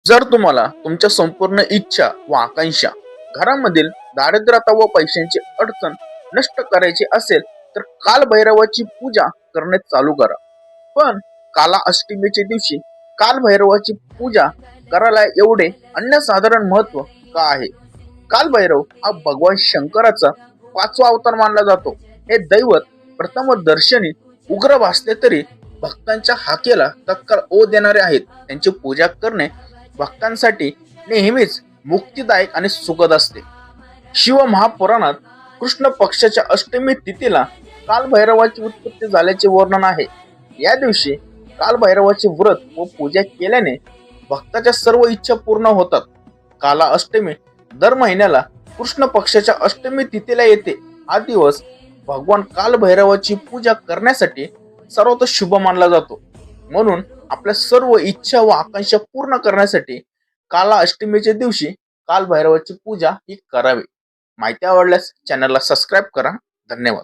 जर तुम्हाला तुमच्या संपूर्ण इच्छा व आकांक्षा, घरामधील दारिद्र्यता व पैशांची अडचण नष्ट करायची असेल तर कालभैरवाची पूजा करणे चालू करा. पण काला अष्टमीच्या दिवशी कालभैरवाची पूजा करायला एवढे अनन्यसाधारण महत्व का आहे? कालभैरव हा भगवान शंकराचा 5वा अवतार मानला जातो. हे दैवत प्रथम दर्शनी उग्र भासले तरी भक्तांच्या हाकेला तत्काळ ओ देणारे आहेत. त्यांची पूजा करणे भक्तांसाठी नेहमीच मुक्तिदायक आणि सुखद असते. शिव महापुराणात कृष्ण पक्षाच्या अष्टमी तिथीला कालभैरवाची उत्पत्ती झाल्याचे वर्णन आहे. या दिवशी कालभैरवाचे व्रत व पूजा केल्याने भक्ताच्या सर्व इच्छा पूर्ण होतात. काला अष्टमी दर महिन्याला कृष्ण पक्षाच्या अष्टमी तिथीला येते. हा दिवस भगवान कालभैरवाची पूजा करण्यासाठी सर्वात शुभ मानला जातो. म्हणून आपल्या सर्व इच्छा व आकांक्षा पूर्ण करण्यासाठी काला अष्टमीच्या दिवशी कालभैरवाची पूजा ही करावी. माहिती आवडल्यास चॅनलला सबस्क्राईब करा. धन्यवाद.